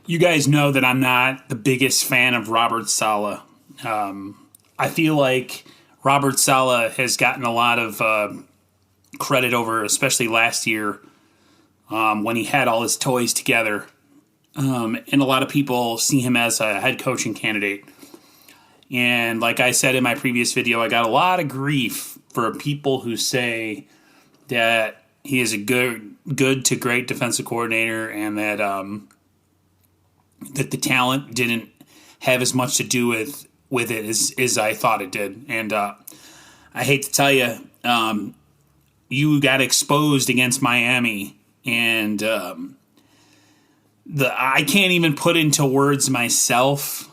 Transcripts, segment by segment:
You guys know that I'm not the biggest fan of Robert Saleh. I feel like Robert Saleh has gotten a lot of credit over, especially last year when he had all his toys together. And a lot of people see him as a head coaching candidate. And like I said in my previous video, I got a lot of grief for people who say that he is a good to great defensive coordinator and that that the talent didn't have as much to do with it as I thought it did. And I hate to tell you, you got exposed against Miami, and I can't even put into words myself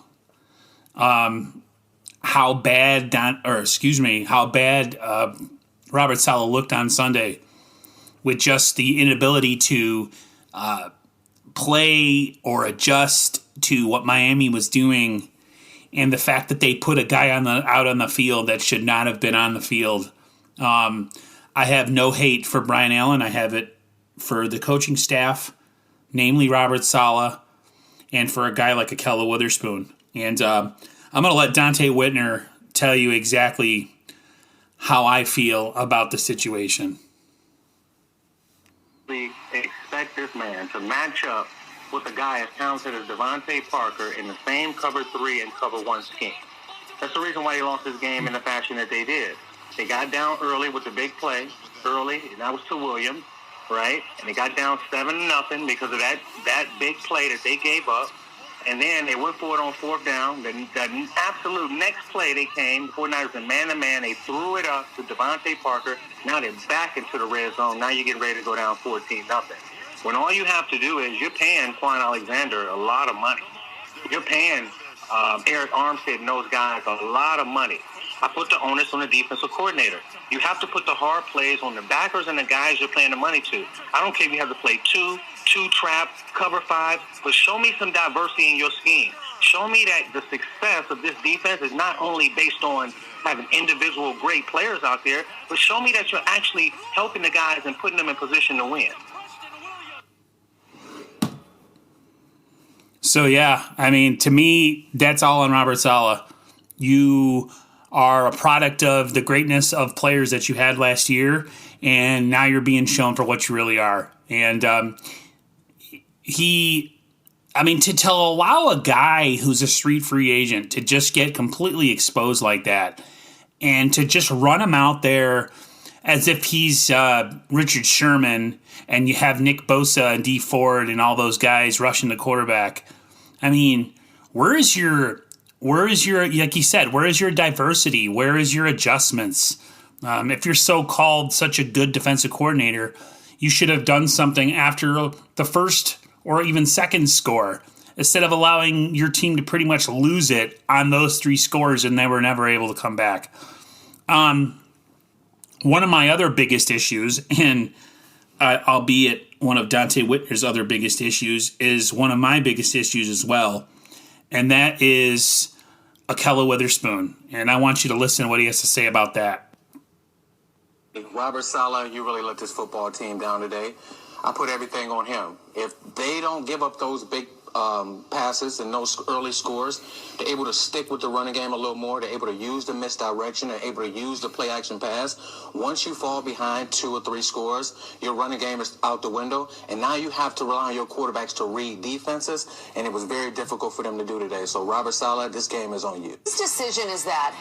how bad Robert Saleh looked on Sunday with just the inability to play or adjust to what Miami was doing, and the fact that they put a guy out on the field that should not have been on the field. I have no hate for Brian Allen. I have it for the coaching staff, namely Robert Saleh, and for a guy like Ahkello Witherspoon. And I'm going to let Dante Whitner tell you exactly how I feel about the situation. We expect this man to match up with a guy as talented as Devontae Parker in the same cover 3 and cover 1 scheme. That's the reason why he lost his game in the fashion that they did. They got down early with the big play, and that was to Williams, right? And they got down 7-0 because of that big play that they gave up. And then they went for it on 4th down. Then that absolute next play they came, the 49ers in man-to-man, they threw it up to Devontae Parker. Now they're back into the red zone. Now you're getting ready to go down 14-0. When all you have to do is you're paying Quan Alexander a lot of money. You're paying Eric Armstead and those guys a lot of money. I put the onus on the defensive coordinator. You have to put the hard plays on the backers and the guys you're paying the money to. I don't care if you have to play two trap, cover 5, but show me some diversity in your scheme. Show me that the success of this defense is not only based on having individual great players out there, but show me that you're actually helping the guys and putting them in position to win. So, yeah, I mean, to me, that's all on Robert Saleh. You are a product of the greatness of players that you had last year, and now you're being shown for what you really are. And to allow a guy who's a street free agent to just get completely exposed like that and to just run him out there as if he's Richard Sherman and you have Nick Bosa and Dee Ford and all those guys rushing the quarterback. I mean, where is your, like you said, where is your diversity? Where is your adjustments? If you're so-called such a good defensive coordinator, you should have done something after the first or even second score instead of allowing your team to pretty much lose it on those 3 scores and they were never able to come back. One of my other biggest issues, and albeit one of Dante Whitner's other biggest issues, is one of my biggest issues as well, and that is Ahkello Witherspoon. And I want you to listen to what he has to say about that. Robert Saleh, you really let this football team down today. I put everything on him. If they don't give up those big passes and those early scores, they're able to stick with the running game a little more. They're able to use the misdirection. They're able to use the play-action pass. Once you fall behind 2 or 3 scores, your running game is out the window, and now you have to rely on your quarterbacks to read defenses, and it was very difficult for them to do today. So, Robert Saleh, this game is on you. His decision is that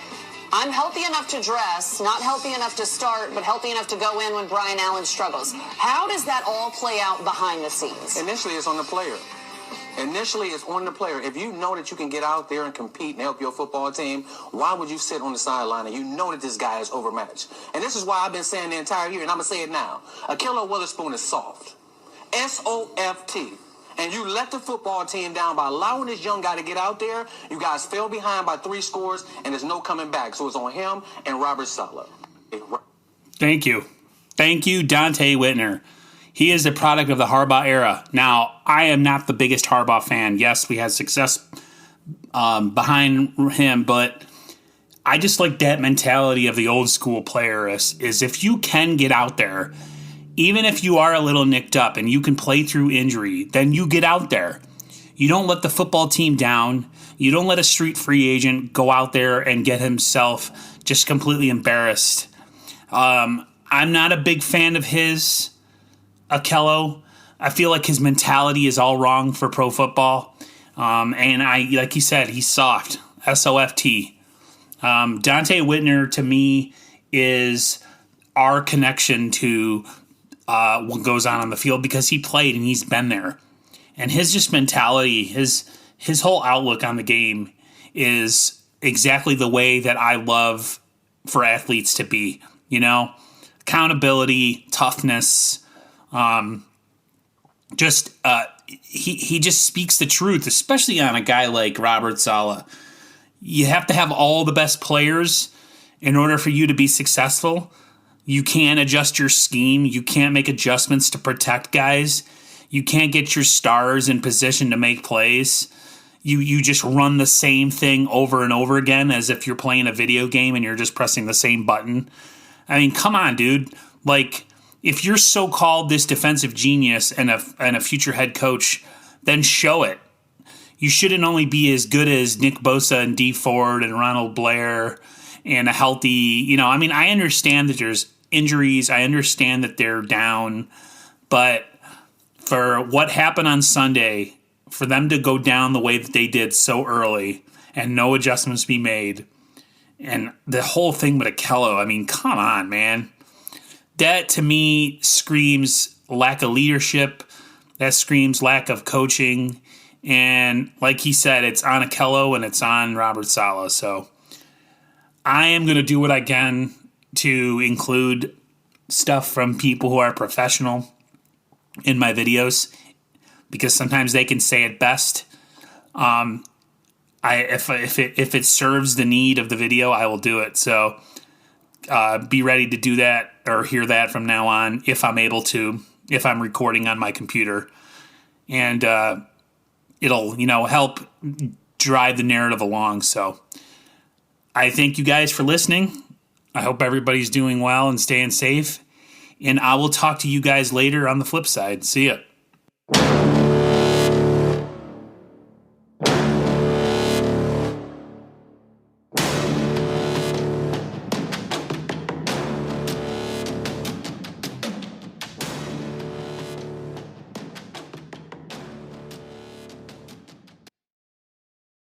I'm healthy enough to dress, not healthy enough to start, but healthy enough to go in when Brian Allen struggles. How does that all play out behind the scenes? Initially, it's on the player. If you know that you can get out there and compete and help your football team, why would you sit on the sideline and you know that this guy is overmatched? And this is why I've been saying the entire year, and I'm going to say it now. Ahkello Witherspoon is soft. S-O-F-T. And you let the football team down by allowing this young guy to get out there. You guys fell behind by 3 scores, and there's no coming back. So it's on him and Robert Saleh. Thank you. Thank you, Dante Whitner. He is the product of the Harbaugh era. Now, I am not the biggest Harbaugh fan. Yes, we had success behind him, but I just like that mentality of the old school player is if you can get out there, even if you are a little nicked up and you can play through injury, then you get out there. You don't let the football team down. You don't let a street free agent go out there and get himself just completely embarrassed. I'm not a big fan of his, Akello. I feel like his mentality is all wrong for pro football. And like you said, he's soft. S-O-F-T. Dante Whitner, to me, is our connection to what goes on the field because he played and he's been there. And his just mentality, his whole outlook on the game is exactly the way that I love for athletes to be. You know, accountability, toughness, he just speaks the truth, especially on a guy like Robert Saleh. You have to have all the best players in order for you to be successful. You can't adjust your scheme. You can't make adjustments to protect guys. You can't get your stars in position to make plays. You just run the same thing over and over again as if you're playing a video game and you're just pressing the same button. I mean, come on, dude. Like, if you're so-called this defensive genius and a future head coach, then show it. You shouldn't only be as good as Nick Bosa and Dee Ford and Ronald Blair and a healthy, I mean, I understand that there's injuries. I understand that they're down. But for what happened on Sunday, for them to go down the way that they did so early and no adjustments be made, and the whole thing with Akello, I mean, come on, man. That, to me, screams lack of leadership. That screams lack of coaching. And like he said, it's on Akello and it's on Robert Saleh. So I am going to do what I can to include stuff from people who are professional in my videos because sometimes they can say it best. If it serves the need of the video, I will do it. So be ready to do that or hear that from now on if I'm able to, if I'm recording on my computer. And it'll, help drive the narrative along. So I thank you guys for listening. I hope everybody's doing well and staying safe. And I will talk to you guys later on the flip side. See ya.